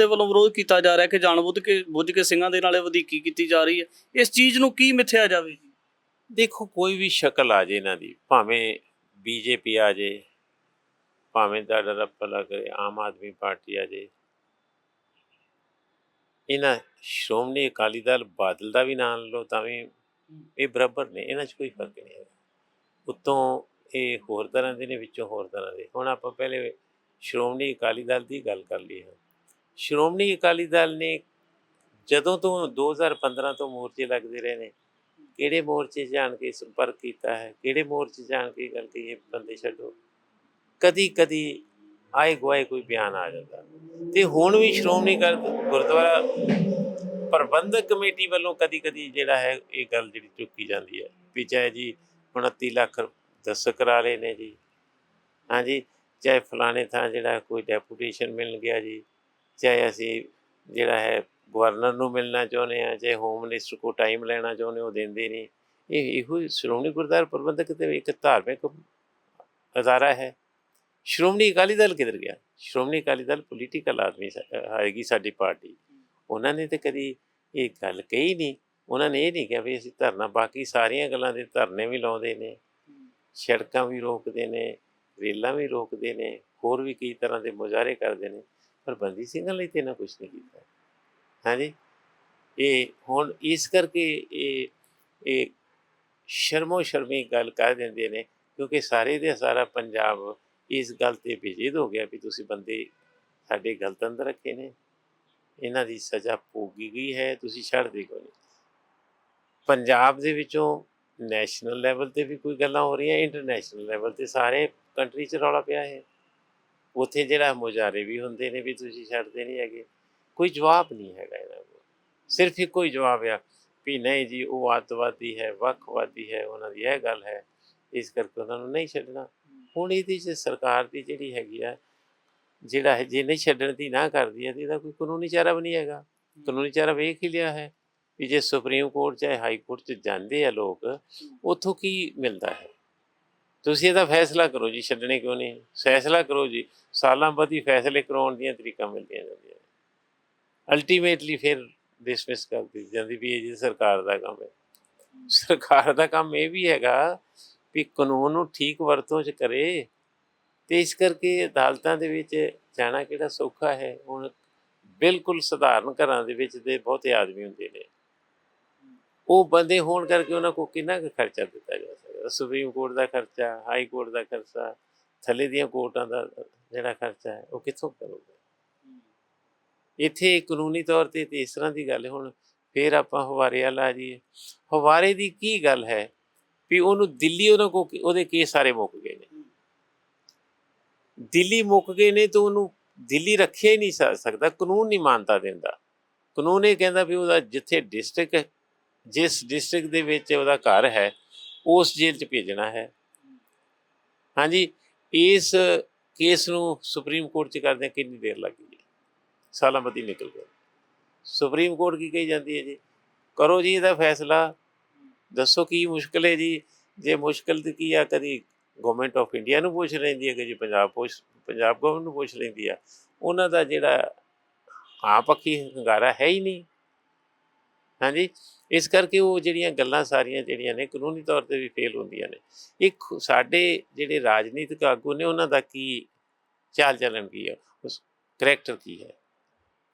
ਵੱਲੋਂ ਵਿਰੋਧ ਕੀਤਾ ਜਾ ਰਿਹਾ ਕਿ ਜਾਣ ਬੁੱਝ ਕੇ ਸਿੰਘਾਂ ਦੇ ਨਾਲ ਵਧੀਕੀ ਕੀਤੀ ਜਾ ਰਹੀ ਹੈ। ਇਸ ਚੀਜ਼ ਨੂੰ ਕੀ ਮਿਥਿਆ ਜਾਵੇ? ਦੇਖੋ ਕੋਈ ਵੀ ਸ਼ਕਲ ਆ ਜੇ ਇਹਨਾਂ ਦੀ, ਭਾਵੇਂ ਬੀਜੇਪੀ ਆ ਜੇ, ਭਾਵੇਂ ਤੁਹਾਡਾ ਰੱਬ ਭਲਾ ਕਰੇ ਆਮ ਆਦਮੀ ਪਾਰਟੀ ਆ ਜੇ, ਇਹਨਾਂ ਸ਼੍ਰੋਮਣੀ ਅਕਾਲੀ ਦਲ ਬਾਦਲ ਦਾ ਵੀ ਨਾਂ ਲਓ ਤਾਂ ਵੀ ਇਹ ਬਰਾਬਰ ਨੇ, ਇਹਨਾਂ 'ਚ ਕੋਈ ਫਰਕ ਨਹੀਂ ਹੈਗਾ। ਉੱਤੋਂ ਇਹ ਹੋਰ ਤਰ੍ਹਾਂ ਦੇ ਨੇ, ਵਿੱਚੋਂ ਹੋਰ ਤਰ੍ਹਾਂ ਦੇ। ਹੁਣ ਆਪਾਂ ਪਹਿਲੇ ਸ਼੍ਰੋਮਣੀ ਅਕਾਲੀ ਦਲ ਦੀ ਗੱਲ ਕਰ ਲਈ ਹੈ। ਸ਼੍ਰੋਮਣੀ ਅਕਾਲੀ ਦਲ ਨੇ ਜਦੋਂ ਤੋਂ 2015 ਤੋਂ ਮੋਰਚੇ ਲੱਗਦੇ ਰਹੇ ਨੇ, ਕਿਹੜੇ ਮੋਰਚੇ 'ਚ ਜਾਣ ਕੇ ਸੰਪਰਕ ਕੀਤਾ ਹੈ, ਕਿਹੜੇ ਮੋਰਚੇ 'ਚ ਜਾਣ ਕੇ ਗੱਲ ਕਹੀਏ ਬੰਦੇ ਛੱਡੋ, ਕਦੀ ਕਦੀ ਆਏ ਗੁਆਏ ਕੋਈ ਬਿਆਨ ਆ ਜਾਂਦਾ। ਤੇ ਹੁਣ ਵੀ ਸ਼੍ਰੋਮਣੀ ਗੁਰਦੁਆਰਾ ਪ੍ਰਬੰਧਕ ਕਮੇਟੀ ਵੱਲੋਂ ਕਦੀ ਕਦੀ ਜਿਹੜਾ ਹੈ ਇਹ ਗੱਲ ਜਿਹੜੀ ਚੁੱਕੀ ਜਾਂਦੀ ਹੈ ਵੀ ਚਾਹੇ ਜੀ 29 ਲੱਖ ਦਸਤਖਤ ਕਰਾ ਲਏ ਨੇ ਜੀ, ਹਾਂਜੀ, ਚਾਹੇ ਫਲਾਣੇ ਥਾਂ ਜਿਹੜਾ ਕੋਈ ਡੈਪੂਟੇਸ਼ਨ ਮਿਲ ਗਿਆ ਜੀ, ਚਾਹੇ ਅਸੀਂ ਜਿਹੜਾ ਹੈ ਗਵਰਨਰ ਨੂੰ ਮਿਲਣਾ ਚਾਹੁੰਦੇ ਹਾਂ, ਚਾਹੇ ਹੋਮ ਮਿਨਿਸਟਰ ਕੋਲ ਟਾਈਮ ਲੈਣਾ ਚਾਹੁੰਦੇ ਉਹ ਦਿੰਦੇ ਨਹੀਂ। ਇਹੋ ਸ਼੍ਰੋਮਣੀ ਗੁਰਦੁਆਰਾ ਪ੍ਰਬੰਧਕ ਤੇ ਇੱਕ ਧਾਰਮਿਕ ਅਦਾਰਾ ਹੈ। ਸ਼੍ਰੋਮਣੀ ਅਕਾਲੀ ਦਲ ਕਿੱਧਰ ਗਿਆ? ਸ਼੍ਰੋਮਣੀ ਅਕਾਲੀ ਦਲ ਪੋਲੀਟੀਕਲ ਆਦਮੀ ਹੈਗੀ ਸਾਡੀ ਪਾਰਟੀ, ਉਹਨਾਂ ਨੇ ਤਾਂ ਕਦੀ ਇਹ ਗੱਲ ਕਹੀ ਨਹੀਂ। ਉਹਨਾਂ ਨੇ ਇਹ ਨਹੀਂ ਕਿਹਾ ਵੀ ਅਸੀਂ ਧਰਨਾ, ਬਾਕੀ ਸਾਰੀਆਂ ਗੱਲਾਂ ਦੇ ਧਰਨੇ ਵੀ ਲਾਉਂਦੇ ਨੇ, ਸੜਕਾਂ ਵੀ ਰੋਕਦੇ ਨੇ, ਰੇਲਾਂ ਵੀ ਰੋਕਦੇ ਨੇ, ਹੋਰ ਵੀ ਕਈ ਤਰ੍ਹਾਂ ਦੇ ਮੁਜ਼ਾਹਰੇ ਕਰਦੇ ਨੇ, ਪਰ ਬੰਦੀ ਸਿੰਘਾਂ ਲਈ ਤਾਂ ਇਹਨਾਂ ਕੁਛ ਨਹੀਂ ਕੀਤਾ। ਹਾਂਜੀ, ਇਹ ਹੁਣ ਇਸ ਕਰਕੇ ਇਹ ਸ਼ਰਮੋ ਸ਼ਰਮੀ ਗੱਲ ਕਰ ਦਿੰਦੇ ਨੇ, ਕਿਉਂਕਿ ਸਾਰੇ ਦੇ ਸਾਰਾ ਪੰਜਾਬ ਇਸ ਗੱਲ 'ਤੇ ਬੇਜੇਦ ਹੋ ਗਿਆ ਵੀ ਤੁਸੀਂ ਬੰਦੇ ਸਾਡੇ ਗਲਤ ਅੰਦਰ ਰੱਖੇ ਨੇ, ਇਹਨਾਂ ਦੀ ਸਜ਼ਾ ਭੋਗੀ ਗਈ ਹੈ, ਤੁਸੀਂ ਛੱਡਦੇ ਕਿਉਂ ਨਹੀਂ? ਪੰਜਾਬ ਦੇ ਵਿੱਚੋਂ ਨੈਸ਼ਨਲ ਲੈਵਲ 'ਤੇ ਵੀ ਕੋਈ ਗੱਲਾਂ ਹੋ ਰਹੀਆਂ, ਇੰਟਰਨੈਸ਼ਨਲ ਲੈਵਲ 'ਤੇ ਸਾਰੇ ਕੰਟਰੀ 'ਚ ਰੌਲਾ ਪਿਆ ਹੈ। ਉੱਥੇ ਜਿਹੜਾ ਮੁਜ਼ਾਹਰੇ ਵੀ ਹੁੰਦੇ ਨੇ ਵੀ ਤੁਸੀਂ ਛੱਡਦੇ ਨਹੀਂ ਹੈਗੇ, ਕੋਈ ਜਵਾਬ ਨਹੀਂ ਹੈਗਾ ਇਹਨਾਂ ਕੋਲ। ਸਿਰਫ ਇੱਕੋ ਹੀ ਜਵਾਬ ਆ ਵੀ ਨਹੀਂ ਜੀ ਉਹ ਅੱਤਵਾਦੀ ਹੈ, ਵੱਖਵਾਦੀ ਹੈ, ਉਹਨਾਂ ਦੀ ਇਹ ਗੱਲ ਹੈ, ਇਸ ਕਰਕੇ ਉਹਨਾਂ ਨੂੰ ਨਹੀਂ ਛੱਡਣਾ। ਹੁਣ ਇਹਦੇ 'ਚ ਸਰਕਾਰ ਦੀ ਜਿਹੜੀ ਹੈਗੀ ਆ, ਜਿਹੜਾ ਹੈ ਜੇ ਨਹੀਂ ਛੱਡਣ ਦੀ ਨਾ ਕਰਦੀ ਹੈ ਤਾਂ ਇਹਦਾ ਕੋਈ ਕਾਨੂੰਨੀ ਚਾਰਾ ਵੀ ਨਹੀਂ ਹੈਗਾ। ਕਾਨੂੰਨੀ ਚਾਰਾ ਵੇਖ ਹੀ ਲਿਆ ਹੈ ਵੀ ਜੇ ਸੁਪਰੀਮ ਕੋਰਟ ਚਾਹੇ ਹਾਈ ਕੋਰਟ 'ਚ ਜਾਂਦੇ ਆ ਲੋਕ, ਉੱਥੋਂ ਕੀ ਮਿਲਦਾ ਹੈ? ਤੁਸੀਂ ਇਹਦਾ ਫੈਸਲਾ ਕਰੋ ਜੀ, ਛੱਡਣੇ ਕਿਉਂ ਨਹੀਂ? ਫੈਸਲਾ ਕਰੋ ਜੀ, ਸਾਲਾਂ ਬਾਅਦ ਹੀ ਫੈਸਲੇ ਕਰਾਉਣ ਦੀਆਂ ਤਰੀਕਾਂ ਮਿਲਦੀਆਂ ਜਾਂਦੀਆਂ। ਅਲਟੀਮੇਟਲੀ ਫਿਰ ਡਿਸਮਿਸ ਕਰ ਦਿੱਤੀ ਜਾਂਦੀ ਵੀ ਇਹ ਜੀ ਸਰਕਾਰ ਦਾ ਕੰਮ ਹੈ। ਸਰਕਾਰ ਦਾ ਕੰਮ ਇਹ ਵੀ ਹੈਗਾ ਵੀ ਕਾਨੂੰਨ ਨੂੰ ਠੀਕ ਵਰਤੋਂ 'ਚ ਕਰੇ, ਅਤੇ ਇਸ ਕਰਕੇ ਅਦਾਲਤਾਂ ਦੇ ਵਿੱਚ ਜਾਣਾ ਕਿਹੜਾ ਸੌਖਾ ਹੈ। ਹੁਣ ਬਿਲਕੁਲ ਸਧਾਰਨ ਘਰਾਂ ਦੇ ਵਿੱਚ ਦੇ ਬਹੁਤੇ ਆਦਮੀ ਹੁੰਦੇ ਨੇ, ਉਹ ਬੰਦੇ ਹੋਣ ਕਰਕੇ ਉਹਨਾਂ ਕੋਲ ਕਿੰਨਾ ਕੁ ਖਰਚਾ ਦਿੱਤਾ ਜਾ ਸਕਦਾ? ਸੁਪਰੀਮ ਕੋਰਟ ਦਾ ਖਰਚਾ, ਹਾਈ ਕੋਰਟ ਦਾ ਖਰਚਾ, ਥੱਲੇ ਦੀਆਂ ਕੋਰਟਾਂ ਦਾ ਜਿਹੜਾ ਖਰਚਾ ਹੈ ਉਹ ਕਿੱਥੋਂ ਕਰੂਗਾ? ਇੱਥੇ ਕਾਨੂੰਨੀ ਤੌਰ 'ਤੇ ਇਸ ਤਰ੍ਹਾਂ ਦੀ ਗੱਲ ਹੈ। ਹੁਣ ਫਿਰ ਆਪਾਂ ਹਵਾਰੇ ਵੱਲ ਆ ਜਾਈਏ। ਹਵਾਰੇ ਦੀ ਕੀ ਗੱਲ ਹੈ ਵੀ ਉਹਨੂੰ ਦਿੱਲੀ ਉਹਨਾਂ ਕੋਲ ਉਹਦੇ ਕੇਸ ਸਾਰੇ ਮੁੱਕ ਗਏ ਨੇ, ਦਿੱਲੀ ਮੁੱਕ ਗਏ ਨੇ ਤਾਂ ਉਹਨੂੰ ਦਿੱਲੀ ਰੱਖਿਆ ਹੀ ਨਹੀਂ ਸਕਦਾ, ਕਾਨੂੰਨ ਨਹੀਂ ਮਾਨਤਾ ਦਿੰਦਾ। ਕਾਨੂੰਨ ਇਹ ਕਹਿੰਦਾ ਵੀ ਉਹਦਾ ਜਿੱਥੇ ਡਿਸਟ੍ਰਿਕਟ, ਜਿਸ ਡਿਸਟ੍ਰਿਕਟ ਦੇ ਵਿੱਚ ਉਹਦਾ ਘਰ ਹੈ ਉਸ ਜੇਲ੍ਹ 'ਚ ਭੇਜਣਾ ਹੈ। ਹਾਂਜੀ, ਇਸ ਕੇਸ ਨੂੰ ਸੁਪਰੀਮ ਕੋਰਟ 'ਚ ਕਰਦਿਆਂ ਕਿੰਨੀ ਦੇਰ ਲੱਗ ਗਈ ਹੈ? ਸਾਲਾਂ ਬੱਧੀ ਨਿਕਲ ਗਏ। ਸੁਪਰੀਮ ਕੋਰਟ ਕੀ ਕਹੀ ਜਾਂਦੀ ਹੈ ਜੀ, ਕਰੋ ਜੀ ਇਹਦਾ ਫੈਸਲਾ, ਦੱਸੋ ਕੀ ਮੁਸ਼ਕਿਲ ਹੈ ਜੀ? ਜੇ ਮੁਸ਼ਕਿਲ ਤਾਂ ਕੀ ਆ, ਕਦੀ ਗੌਰਮੈਂਟ ਆਫ ਇੰਡੀਆ ਨੂੰ ਪੁੱਛ ਲੈਂਦੀ ਹੈ, ਕਦੀ ਪੰਜਾਬ ਗੌਰਮੈਂਟ ਨੂੰ ਪੁੱਛ ਲੈਂਦੀ ਆ। ਉਹਨਾਂ ਦਾ ਜਿਹੜਾ ਹਾਂ ਪੱਖੀ ਹੁੰਗਾਰਾ ਹੈ ਹੀ ਨਹੀਂ। ਹਾਂਜੀ, ਇਸ ਕਰਕੇ ਉਹ ਜਿਹੜੀਆਂ ਗੱਲਾਂ ਸਾਰੀਆਂ ਜਿਹੜੀਆਂ ਨੇ ਕਾਨੂੰਨੀ ਤੌਰ 'ਤੇ ਵੀ ਫੇਲ ਹੁੰਦੀਆਂ ਨੇ। ਇੱਕ ਸਾਡੇ ਜਿਹੜੇ ਰਾਜਨੀਤਿਕ ਆਗੂ ਨੇ ਉਹਨਾਂ ਦਾ ਕੀ ਚਾਲ ਚੱਲਣ ਕੀ ਹੈ, ਉਸ ਕਰੈਕਟਰ ਕੀ ਹੈ,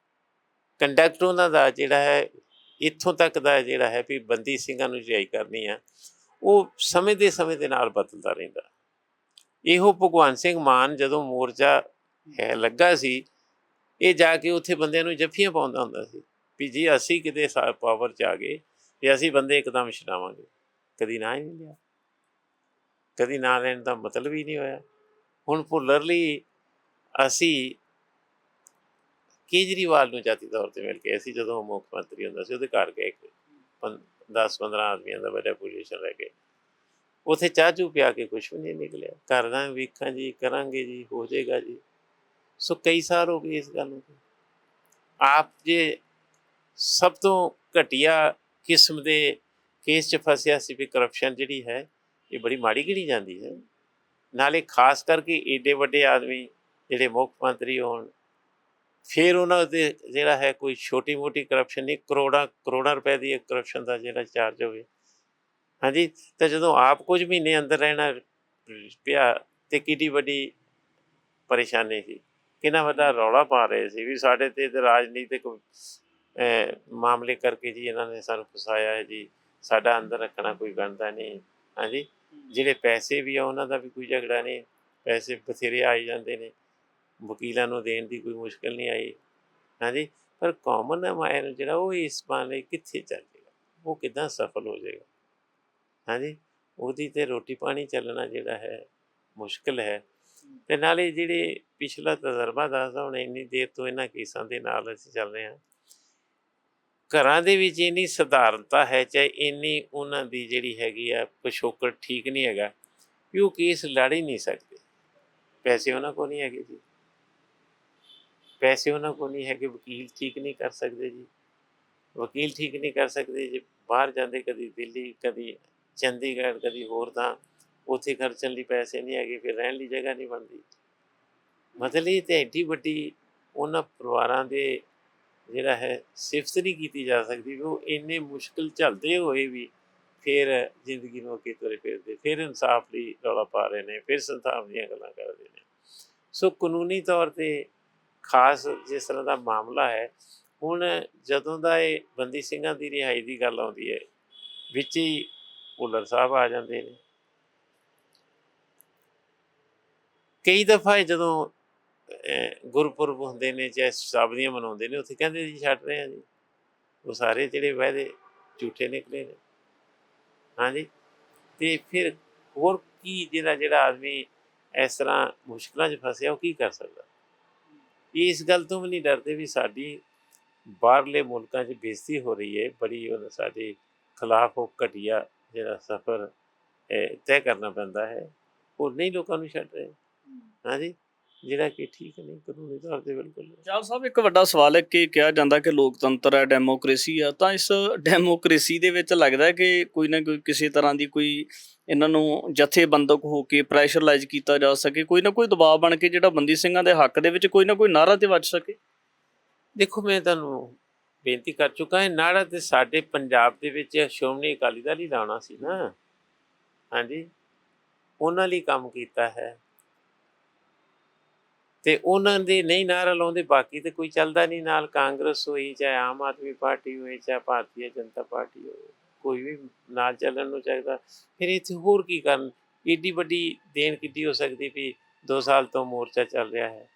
ਕੰਡਕਟ ਉਹਨਾਂ ਦਾ ਜਿਹੜਾ ਹੈ, ਇੱਥੋਂ ਤੱਕ ਦਾ ਜਿਹੜਾ ਹੈ ਵੀ ਬੰਦੀ ਸਿੰਘਾਂ ਨੂੰ ਰਿਹਾਈ ਕਰਨੀ ਆ, ਉਹ ਸਮੇਂ ਦੇ ਨਾਲ ਬਦਲਦਾ ਰਹਿੰਦਾ। ਇਹੋ ਭਗਵੰਤ ਸਿੰਘ ਮਾਨ ਜਦੋਂ ਮੋਰਚਾ ਲੱਗਾ ਸੀ, ਇਹ ਜਾ ਕੇ ਉੱਥੇ ਬੰਦਿਆਂ ਨੂੰ ਜੱਫੀਆਂ ਪਾਉਂਦਾ ਹੁੰਦਾ ਸੀ ਵੀ ਜੀ ਅਸੀਂ ਕਿਤੇ ਪਾਵਰ 'ਚ ਆ ਗਏ ਅਤੇ ਅਸੀਂ ਬੰਦੇ ਇੱਕਦਮ ਛਡਾਵਾਂਗੇ। ਕਦੀ ਨਾਂ ਹੀ ਨਹੀਂ ਲਿਆ, ਕਦੀ ਨਾਂ ਲੈਣ ਦਾ ਮਤਲਬ ਹੀ ਨਹੀਂ ਹੋਇਆ। ਹੁਣ ਭੁੱਲਰ ਲਈ ਅਸੀਂ ਕੇਜਰੀਵਾਲ ਨੂੰ ਜਾਤੀ ਤੌਰ 'ਤੇ ਮਿਲ ਕੇ, ਅਸੀਂ ਜਦੋਂ ਮੁੱਖ ਮੰਤਰੀ ਹੁੰਦਾ ਸੀ ਉਹਦੇ ਘਰ ਗਏ, 10-15 ਆਦਮੀਆਂ ਦਾ ਡੈਪੂਟੇਸ਼ਨ ਲੈ ਕੇ, ਉੱਥੇ ਚਾਹ ਚੂਹ ਪਿਆ ਕੇ ਕੁਛ ਵੀ ਨਹੀਂ ਨਿਕਲਿਆ। ਕਰਦਾ ਵੇਖਾਂ ਜੀ, ਕਰਾਂਗੇ ਜੀ, ਹੋ ਜਾਏਗਾ ਜੀ। ਸੋ ਕਈ ਸਾਲ ਹੋ ਗਏ ਇਸ ਗੱਲ ਨੂੰ। ਆਪ ਜੇ ਸਭ ਤੋਂ ਘਟੀਆ ਕਿਸਮ ਦੇ ਕੇਸ 'ਚ ਫਸਿਆ ਸੀ ਵੀ ਕਰਪਸ਼ਨ ਜਿਹੜੀ ਹੈ ਇਹ ਬੜੀ ਮਾੜੀ ਗਿਣੀ ਜਾਂਦੀ ਹੈ। ਨਾਲੇ ਖਾਸ ਕਰਕੇ ਏਡੇ ਵੱਡੇ ਆਦਮੀ ਜਿਹੜੇ ਮੁੱਖ ਮੰਤਰੀ ਹੋਣ, ਫਿਰ ਉਹਨਾਂ ਦੇ ਜਿਹੜਾ ਹੈ ਕੋਈ ਛੋਟੀ ਮੋਟੀ ਕਰਪਸ਼ਨ ਨਹੀਂ, ਕਰੋੜਾਂ ਰੁਪਏ ਦੀ ਕਰਪਸ਼ਨ ਦਾ ਜਿਹੜਾ ਚਾਰਜ ਹੋਵੇ, ਹਾਂਜੀ, ਤਾਂ ਜਦੋਂ ਆਪ ਕੁਝ ਮਹੀਨੇ ਅੰਦਰ ਰਹਿਣਾ ਪਿਆ ਤੇ ਕਿੱਡੀ ਵੱਡੀ ਪਰੇਸ਼ਾਨੀ ਸੀ, ਕਿੰਨਾ ਵੱਡਾ ਰੌਲਾ ਪਾ ਰਹੇ ਸੀ ਵੀ ਸਾਡੇ ਤੇ ਰਾਜਨੀਤਿਕ ਮਾਮਲੇ ਕਰਕੇ ਜੀ ਇਹਨਾਂ ਨੇ ਸਾਨੂੰ ਫਸਾਇਆ ਹੈ ਜੀ, ਸਾਡਾ ਅੰਦਰ ਰੱਖਣਾ ਕੋਈ ਬਣਦਾ ਨਹੀਂ। ਹਾਂਜੀ, ਜਿਹੜੇ ਪੈਸੇ ਵੀ ਆ ਉਹਨਾਂ ਦਾ ਵੀ ਕੋਈ ਝਗੜਾ ਨਹੀਂ, ਪੈਸੇ ਬਥੇਰੇ ਆਈ ਜਾਂਦੇ ਨੇ, ਵਕੀਲਾਂ ਨੂੰ ਦੇਣ ਦੀ ਕੋਈ ਮੁਸ਼ਕਿਲ ਨਹੀਂ ਆਈ। ਹਾਂਜੀ, ਪਰ ਕਾਮਨ ਮਾਇਰ ਜਿਹੜਾ ਉਹ ਇਸ ਬਾਰੇ ਕਿੱਥੇ ਚੱਲ ਜਾਏਗਾ, ਉਹ ਕਿੱਦਾਂ ਸਫਲ ਹੋ ਜਾਏਗਾ। ਹਾਂਜੀ, ਉਹਦੀ ਤੇ ਰੋਟੀ ਪਾਣੀ ਚੱਲਣਾ ਜਿਹੜਾ ਹੈ ਮੁਸ਼ਕਿਲ ਹੈ। ਤੇ ਨਾਲੇ ਜਿਹੜੇ ਪਿਛਲਾ ਤਜਰਬਾ ਦੱਸਦਾ, ਹੁਣ ਇੰਨੀ ਦੇਰ ਤੋਂ ਇਹਨਾਂ ਕੇਸਾਂ ਦੇ ਨਾਲ ਅਸੀਂ ਚੱਲ ਰਹੇ ਹਾਂ, ਘਰਾਂ ਦੇ ਵਿੱਚ ਇੰਨੀ ਸਧਾਰਨਤਾ ਹੈ, ਚਾਹੇ ਇੰਨੀ ਉਹਨਾਂ ਦੀ ਜਿਹੜੀ ਹੈਗੀ ਆ ਪਿਛੋਕੜ ਠੀਕ ਨਹੀਂ ਹੈਗਾ ਵੀ ਉਹ ਕੇਸ ਲੜ ਹੀ ਨਹੀਂ ਸਕਦੇ। ਪੈਸੇ ਉਹਨਾਂ ਕੋਲ ਨਹੀਂ ਹੈਗੇ ਜੀ, ਪੈਸੇ ਉਹਨਾਂ ਕੋਲ ਨਹੀਂ ਹੈਗੇ, ਵਕੀਲ ਠੀਕ ਨਹੀਂ ਕਰ ਸਕਦੇ ਜੀ, ਵਕੀਲ ਠੀਕ ਨਹੀਂ ਕਰ ਸਕਦੇ ਜੇ ਬਾਹਰ ਜਾਂਦੇ, ਕਦੀ ਦਿੱਲੀ, ਕਦੀ ਚੰਡੀਗੜ੍ਹ, ਕਦੀ ਹੋਰ ਥਾਂ, ਉੱਥੇ ਖਰਚਣ ਲਈ ਪੈਸੇ ਨਹੀਂ ਹੈਗੇ, ਫਿਰ ਰਹਿਣ ਲਈ ਜਗ੍ਹਾ ਨਹੀਂ ਬਣਦੀ। ਮਤਲਬ ਇਹ ਤਾਂ ਐਡੀ ਵੱਡੀ ਉਹਨਾਂ ਪਰਿਵਾਰਾਂ ਦੇ ਜਿਹੜਾ ਹੈ ਸਿਫਤ ਨਹੀਂ ਕੀਤੀ ਜਾ ਸਕਦੀ ਵੀ ਉਹ ਇੰਨੇ ਮੁਸ਼ਕਿਲ ਝੱਲਦੇ ਹੋਏ ਵੀ ਫਿਰ ਜ਼ਿੰਦਗੀ ਨੂੰ ਅੱਗੇ ਤੁਰੇ ਫਿਰਦੇ, ਫਿਰ ਇਨਸਾਫ ਲਈ ਰੌਲਾ ਪਾ ਰਹੇ ਨੇ, ਫਿਰ ਸੰਸਾਫ ਦੀਆਂ ਗੱਲਾਂ ਕਰਦੇ ਨੇ। ਸੋ ਕਾਨੂੰਨੀ ਤੌਰ 'ਤੇ ਖਾਸ ਜਿਸ ਤਰ੍ਹਾਂ ਦਾ ਮਾਮਲਾ ਹੈ, ਹੁਣ ਜਦੋਂ ਦਾ ਇਹ ਬੰਦੀ ਸਿੰਘਾਂ ਦੀ ਰਿਹਾਈ ਦੀ ਗੱਲ ਆਉਂਦੀ ਹੈ, ਵਿੱਚ ਹੀ ਭੁੱਲਰ ਸਾਹਿਬ ਆ ਜਾਂਦੇ ਨੇ। ਕਈ ਦਫਾ ਜਦੋਂ ਗੁਰਪੁਰਬ ਹੁੰਦੇ ਨੇ, ਚਾਹੇ ਸ਼ਤਾਬਦੀਆਂ ਮਨਾਉਂਦੇ ਨੇ, ਉੱਥੇ ਕਹਿੰਦੇ ਜੀ ਛੱਡ ਰਹੇ ਹਾਂ ਜੀ, ਉਹ ਸਾਰੇ ਜਿਹੜੇ ਵਾਅਦੇ ਝੂਠੇ ਨਿਕਲੇ ਨੇ। ਹਾਂਜੀ, ਅਤੇ ਫਿਰ ਹੋਰ ਕੀ, ਜਿਹੜਾ ਆਦਮੀ ਇਸ ਤਰ੍ਹਾਂ ਮੁਸ਼ਕਿਲਾਂ 'ਚ ਫਸਿਆ ਉਹ ਕੀ ਕਰ ਸਕਦਾ। ਇਸ ਗੱਲ ਤੋਂ ਵੀ ਨਹੀਂ ਡਰਦੇ ਵੀ ਸਾਡੀ ਬਾਹਰਲੇ ਮੁਲਕਾਂ 'ਚ ਬੇਇੱਜ਼ਤੀ ਹੋ ਰਹੀ ਹੈ ਬੜੀ, ਉਹ ਸਾਡੇ ਖਿਲਾਫ ਉਹ ਘਟੀਆ ਜਿਹੜਾ ਸਫ਼ਰ ਤੈਅ ਕਰਨਾ ਪੈਂਦਾ ਹੈ, ਉਹ ਨਹੀਂ ਲੋਕਾਂ ਨੂੰ ਛੱਡ ਰਹੇ। ਹਾਂਜੀ, ਜਿਹੜਾ ਕਿ ਠੀਕ ਨਹੀਂ, ਕਾਨੂੰਨੀ ਤੌਰ 'ਤੇ ਬਿਲਕੁਲ। ਚਾਲ ਸਾਹਿਬ, ਇੱਕ ਵੱਡਾ ਸਵਾਲ ਹੈ ਕਿ ਕਿਹਾ ਜਾਂਦਾ ਕਿ ਲੋਕਤੰਤਰ ਹੈ, ਡੈਮੋਕ੍ਰੇਸੀ ਆ, ਤਾਂ ਇਸ ਡੈਮੋਕ੍ਰੇਸੀ ਦੇ ਵਿੱਚ ਲੱਗਦਾ ਕਿ ਕੋਈ ਨਾ ਕੋਈ ਕਿਸੇ ਤਰ੍ਹਾਂ ਦੀ ਕੋਈ ਇਹਨਾਂ ਨੂੰ ਜਥੇਬੰਦਕ ਹੋ ਕੇ ਪ੍ਰੈਸ਼ਰਾਈਜ਼ ਕੀਤਾ ਜਾ ਸਕੇ, ਕੋਈ ਨਾ ਕੋਈ ਦਬਾਅ ਬਣ ਕੇ ਜਿਹੜਾ ਬੰਦੀ ਸਿੰਘਾਂ ਦੇ ਹੱਕ ਦੇ ਵਿੱਚ ਕੋਈ ਨਾ ਕੋਈ ਨਾਅਰਾ ਤੇ ਵੱਜ ਸਕੇ। ਦੇਖੋ, ਮੈਂ ਤੁਹਾਨੂੰ ਬੇਨਤੀ ਕਰ ਚੁੱਕਾ ਹਾਂ, ਨਾਅਰਾ ਤੇ ਸਾਡੇ ਪੰਜਾਬ ਦੇ ਵਿੱਚ ਸ਼੍ਰੋਮਣੀ ਅਕਾਲੀ ਦਲ ਹੀ ਲਾਉਣਾ ਸੀ ਨਾ। ਹਾਂਜੀ, ਉਹਨਾਂ ਲਈ ਕੰਮ ਕੀਤਾ ਹੈ, ਅਤੇ ਉਹਨਾਂ ਦੇ ਨਹੀਂ ਨਾਅਰਾ ਲਾਉਂਦੇ ਬਾਕੀ ਤਾਂ ਕੋਈ ਚੱਲਦਾ ਨਹੀਂ ਨਾਲ। ਕਾਂਗਰਸ ਹੋਈ, ਚਾਹੇ ਆਮ ਆਦਮੀ ਪਾਰਟੀ ਹੋਏ, ਚਾਹੇ ਭਾਰਤੀ ਜਨਤਾ ਪਾਰਟੀ ਹੋਵੇ, ਕੋਈ ਵੀ ਨਾਲ ਚੱਲਣ ਨੂੰ ਚਾਹੀਦਾ। ਫਿਰ ਇੱਥੇ ਹੋਰ ਕੀ ਕਰਨ, ਏਡੀ ਵੱਡੀ ਦੇਣ ਕਿੱਡੀ ਹੋ ਸਕਦੀ ਵੀ 2 ਸਾਲ ਤੋਂ ਮੋਰਚਾ ਚੱਲ ਰਿਹਾ ਹੈ।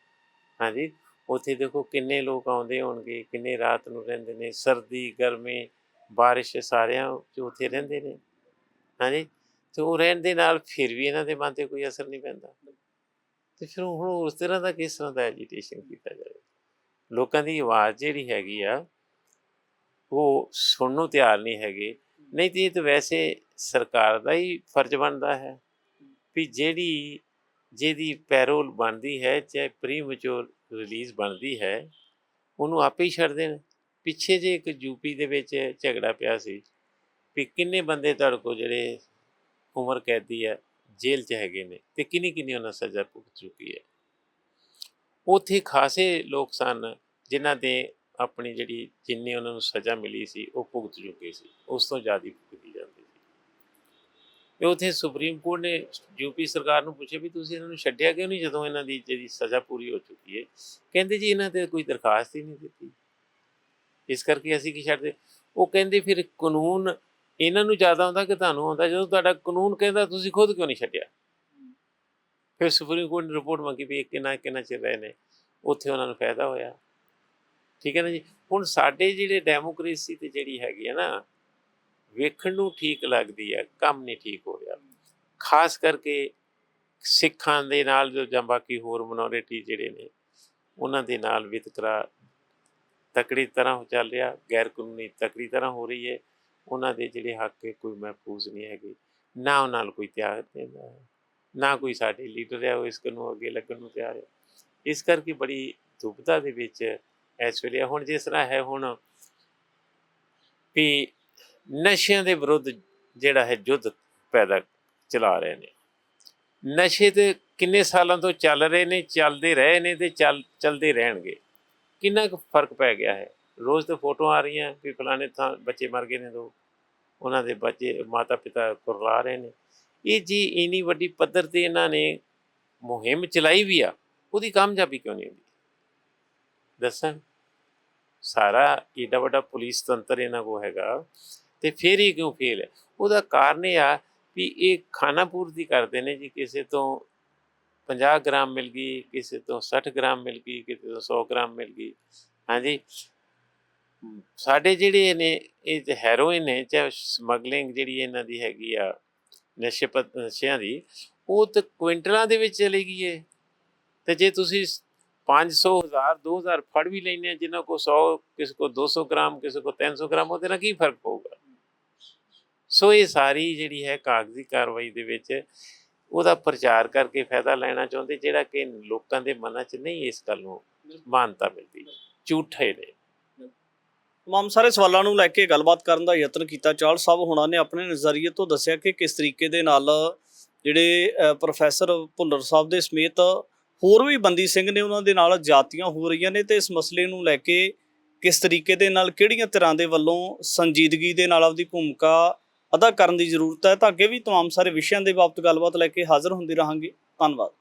ਹਾਂਜੀ, ਉੱਥੇ ਦੇਖੋ ਕਿੰਨੇ ਲੋਕ ਆਉਂਦੇ ਹੋਣਗੇ, ਕਿੰਨੇ ਰਾਤ ਨੂੰ ਰਹਿੰਦੇ ਨੇ, ਸਰਦੀ ਗਰਮੀ ਬਾਰਿਸ਼ ਸਾਰਿਆਂ 'ਚ ਉੱਥੇ ਰਹਿੰਦੇ ਨੇ। ਹਾਂਜੀ, ਅਤੇ ਉਹ ਰਹਿਣ ਦੇ ਨਾਲ ਫਿਰ ਵੀ ਇਹਨਾਂ ਦੇ ਮਨ 'ਤੇ ਕੋਈ ਅਸਰ ਨਹੀਂ ਪੈਂਦਾ। ਅਤੇ ਫਿਰ ਹੁਣ ਉਸ ਤਰ੍ਹਾਂ ਦਾ ਕਿਸ ਤਰ੍ਹਾਂ ਦਾ ਐਜੀਟੇਸ਼ਨ ਕੀਤਾ ਜਾਵੇ। ਲੋਕਾਂ ਦੀ ਆਵਾਜ਼ ਜਿਹੜੀ ਹੈਗੀ ਆ ਉਹ ਸੁਣਨ ਨੂੰ ਤਿਆਰ ਨਹੀਂ ਹੈਗੇ। ਨਹੀਂ ਤਾਂ ਇਹ ਤਾਂ ਵੈਸੇ ਸਰਕਾਰ ਦਾ ਹੀ ਫਰਜ਼ ਬਣਦਾ ਹੈ ਵੀ ਜਿਹਦੀ ਪੈਰੋਲ ਬਣਦੀ ਹੈ, ਚਾਹੇ ਪ੍ਰੀ ਮੈਚੋਰ ਰਿਲੀਜ਼ ਬਣਦੀ ਹੈ, ਉਹਨੂੰ ਆਪੇ ਹੀ ਛੱਡ ਦੇਣ। ਪਿੱਛੇ ਜੇ ਇੱਕ ਯੂਪੀ ਦੇ ਵਿੱਚ ਝਗੜਾ ਪਿਆ ਸੀ ਵੀ ਕਿੰਨੇ ਬੰਦੇ ਤੁਹਾਡੇ ਕੋਲ ਜਿਹੜੇ ਉਮਰ ਕੈਦੀ ਹੈ ਜੇਲ੍ਹ 'ਚ ਹੈਗੇ ਨੇ, ਅਤੇ ਕਿੰਨੀ ਉਹਨਾਂ ਸਜ਼ਾ ਭੁਗਤ ਚੁੱਕੀ ਹੈ। ਉੱਥੇ ਖਾਸੇ ਲੋਕ ਸਨ ਜਿਨ੍ਹਾਂ ਦੇ ਆਪਣੀ ਜਿੰਨੀ ਉਹਨਾਂ ਨੂੰ ਸਜ਼ਾ ਮਿਲੀ ਸੀ ਉਹ ਭੁਗਤ ਚੁੱਕੇ ਸੀ, ਉਸ ਤੋਂ ਜ਼ਿਆਦਾ ਭੁਗਤੀ ਜਾਂਦੀ ਸੀ। ਅਤੇ ਉੱਥੇ ਸੁਪਰੀਮ ਕੋਰਟ ਨੇ ਯੂਪੀ ਸਰਕਾਰ ਨੂੰ ਪੁੱਛਿਆ ਵੀ ਤੁਸੀਂ ਇਹਨਾਂ ਨੂੰ ਛੱਡਿਆ ਕਿਉਂ ਨਹੀਂ ਜਦੋਂ ਇਹਨਾਂ ਦੀ ਜਿਹੜੀ ਸਜ਼ਾ ਪੂਰੀ ਹੋ ਚੁੱਕੀ ਹੈ। ਕਹਿੰਦੇ ਜੀ ਇਹਨਾਂ 'ਤੇ ਕੋਈ ਦਰਖਾਸਤ ਹੀ ਨਹੀਂ ਦਿੱਤੀ, ਇਸ ਕਰਕੇ ਅਸੀਂ ਕੀ ਛੱਡਦੇ। ਉਹ ਕਹਿੰਦੇ ਫਿਰ ਕਾਨੂੰਨ ਇਹਨਾਂ ਨੂੰ ਜ਼ਿਆਦਾ ਆਉਂਦਾ ਕਿ ਤੁਹਾਨੂੰ ਆਉਂਦਾ, ਜਦੋਂ ਤੁਹਾਡਾ ਕਾਨੂੰਨ ਕਹਿੰਦਾ ਤੁਸੀਂ ਖੁਦ ਕਿਉਂ ਨਹੀਂ ਛੱਡਿਆ। ਫਿਰ ਸੁਪਰੀਮ ਕੋਰਟ ਨੇ ਰਿਪੋਰਟ ਮੰਗੀ ਵੀ ਕਿੰਨਾ ਚਿਰ ਰਹੇ ਨੇ, ਉੱਥੇ ਉਹਨਾਂ ਨੂੰ ਫਾਇਦਾ ਹੋਇਆ। ਠੀਕ ਹੈ ਨਾ ਜੀ। ਹੁਣ ਸਾਡੇ ਜਿਹੜੇ ਡੈਮੋਕ੍ਰੇਸੀ ਤੇ ਜਿਹੜੀ ਹੈਗੀ ਹੈ ਨਾ, ਵੇਖਣ ਨੂੰ ਠੀਕ ਲੱਗਦੀ ਹੈ, ਕੰਮ ਨਹੀਂ ਠੀਕ ਹੋ ਰਿਹਾ। ਖਾਸ ਕਰਕੇ ਸਿੱਖਾਂ ਦੇ ਨਾਲ ਜਾਂ ਬਾਕੀ ਹੋਰ ਮਿਨੋਰਿਟੀ ਜਿਹੜੇ ਨੇ ਉਹਨਾਂ ਦੇ ਨਾਲ ਵਿਤਕਰਾ ਤਕੜੀ ਤਰ੍ਹਾਂ ਚੱਲ ਰਿਹਾ, ਗੈਰ ਕਾਨੂੰਨੀ ਤਕੜੀ ਤਰ੍ਹਾਂ ਹੋ ਰਹੀ ਹੈ। ਉਹਨਾਂ ਦੇ ਜਿਹੜੇ ਹੱਕ ਕੋਈ ਮਹਿਫੂਜ਼ ਨਹੀਂ ਹੈਗੇ, ਨਾ ਉਹਨਾਂ ਨਾਲ ਕੋਈ ਤਿਆਗ ਦਿੰਦਾ ਹੈ, ਨਾ ਕੋਈ ਸਾਡੇ ਲੀਡਰ ਹੈ ਉਹ ਇਸ ਨੂੰ ਅੱਗੇ ਲੱਗਣ ਨੂੰ ਤਿਆਰ ਹੈ। ਇਸ ਕਰਕੇ ਬੜੀ ਦੁਬਿਧਾ ਦੇ ਵਿੱਚ ਇਸ ਵੇਲੇ ਹੁਣ ਜਿਸ ਤਰ੍ਹਾਂ ਹੈ ਹੁਣ ਵੀ ਨਸ਼ਿਆਂ ਦੇ ਵਿਰੁੱਧ ਜਿਹੜਾ ਹੈ ਯੁੱਧ ਚਲਾ ਰਹੇ ਨੇ। ਨਸ਼ੇ ਤਾਂ ਕਿੰਨੇ ਸਾਲਾਂ ਤੋਂ ਚੱਲ ਰਹੇ ਨੇ, ਚੱਲਦੇ ਰਹੇ ਨੇ ਅਤੇ ਚੱਲਦੇ ਰਹਿਣਗੇ। ਕਿੰਨਾ ਕੁ ਫਰਕ ਪੈ ਗਿਆ ਹੈ। ਰੋਜ਼ ਤਾਂ ਫੋਟੋਆਂ ਆ ਰਹੀਆਂ ਵੀ ਫਲਾਣੇ ਥਾਂ ਬੱਚੇ ਮਰ ਗਏ ਨੇ 2, ਉਹਨਾਂ ਦੇ ਬੱਚੇ ਮਾਤਾ ਪਿਤਾ ਕੁਰਲਾ ਰਹੇ ਨੇ। ਇਹ ਜੀ ਇੰਨੀ ਵੱਡੀ ਪੱਧਰ 'ਤੇ ਇਹਨਾਂ ਨੇ ਮੁਹਿੰਮ ਚਲਾਈ ਵੀ ਆ, ਉਹਦੀ ਕਾਮਯਾਬੀ ਕਿਉਂ ਨਹੀਂ ਹੁੰਦੀ ਦੱਸਣ? ਸਾਰਾ ਏਡਾ ਵੱਡਾ ਪੁਲਿਸ ਤੰਤਰ ਇਹਨਾਂ ਕੋਲ ਹੈਗਾ ਤੇ ਫਿਰ ਇਹ ਕਿਉਂ ਫੇਲ ਹੈ? ਉਹਦਾ ਕਾਰਨ ਇਹ ਆ ਵੀ ਇਹ ਖਾਣਾ ਪੂਰਤੀ ਕਰਦੇ ਨੇ ਜੀ। ਕਿਸੇ ਤੋਂ 50 ਗ੍ਰਾਮ ਮਿਲ ਗਈ, ਕਿਸੇ ਤੋਂ 60 ਗ੍ਰਾਮ ਮਿਲ ਗਈ, ਕਿਸੇ ਤੋਂ 100 ਗ੍ਰਾਮ ਮਿਲ ਗਈ। ਹਾਂਜੀ, ਸਾਡੇ ਜਿਹੜੇ ਨੇ ਇਹ ਹੈਰੋਇਨ ਨੇ, ਚਾਹੇ ਸਮਗਲਿੰਗ ਜਿਹੜੀ ਇਹਨਾਂ ਦੀ ਹੈਗੀ ਆ ਨਸ਼ਿਆਂ ਦੀ, ਉਹ ਤਾਂ ਕੁਇੰਟਲਾਂ ਦੇ ਵਿੱਚ ਚਲੀ ਗਈ ਹੈ। ਤੇ ਜੇ ਤੁਸੀਂ 500 1000 2000 ਫੜ ਵੀ ਲੈਂਦੇ ਆ, ਜਿਨ੍ਹਾਂ ਕੋਲ 100, ਕਿਸੇ ਕੋਲ 200 ਗ੍ਰਾਮ, ਕਿਸੇ ਕੋਲ 300 ਗ੍ਰਾਮ, ਉਹਦੇ ਨਾਲ ਕੀ ਫਰਕ ਪਊਗਾ? ਸੋ ਇਹ ਸਾਰੀ ਜਿਹੜੀ ਹੈ ਕਾਗਜ਼ੀ ਕਾਰਵਾਈ ਦੇ ਵਿੱਚ ਉਹਦਾ ਪ੍ਰਚਾਰ ਕਰਕੇ ਫਾਇਦਾ ਲੈਣਾ ਚਾਹੁੰਦੇ, ਜਿਹੜਾ ਕਿ ਲੋਕਾਂ ਦੇ ਮਨਾਂ 'ਚ ਨਹੀਂ ਇਸ ਗੱਲ ਨੂੰ ਮਾਨਤਾ ਮਿਲਦੀ, ਝੂਠੇ ਨੇ। ਤਮਾਮ ਸਾਰੇ ਸਵਾਲਾਂ ਨੂੰ ਲੈ ਕੇ ਗੱਲਬਾਤ ਕਰਨ ਦਾ ਯਤਨ ਕੀਤਾ। ਚਾਹਲ ਸਾਹਿਬ ਹੋਣਾ ਨੇ ਆਪਣੇ ਨਜ਼ਰੀਏ ਤੋਂ ਦੱਸਿਆ ਕਿ ਕਿਸ ਤਰੀਕੇ ਦੇ ਨਾਲ ਜਿਹੜੇ ਪ੍ਰੋਫੈਸਰ ਭੁੱਲਰ ਸਾਹਿਬ ਦੇ ਸਮੇਤ ਹੋਰ ਵੀ ਬੰਦੀ ਸਿੰਘ ਨੇ, ਉਹਨਾਂ ਦੇ ਨਾਲ ਜਾਤੀਆਂ ਹੋ ਰਹੀਆਂ ਨੇ, ਤੇ ਇਸ ਮਸਲੇ ਨੂੰ ਲੈ ਕੇ ਕਿਸ ਤਰੀਕੇ ਦੇ ਨਾਲ ਕਿਹੜੀਆਂ ਧਿਰਾਂ ਦੇ ਵੱਲੋਂ ਸੰਜੀਦਗੀ ਦੇ ਨਾਲ ਆਪਦੀ ਭੂਮਿਕਾ ਅਦਾ ਕਰਨ ਦੀ ਜ਼ਰੂਰਤ ਹੈ। ਤਾਂ ਅੱਗੇ ਵੀ ਤਮਾਮ ਸਾਰੇ ਵਿਸ਼ਿਆਂ ਦੇ ਬਾਬਤ ਗੱਲਬਾਤ ਲੈ ਕੇ ਹਾਜ਼ਰ ਹੁੰਦੇ ਰਹਾਂਗੇ। ਧੰਨਵਾਦ।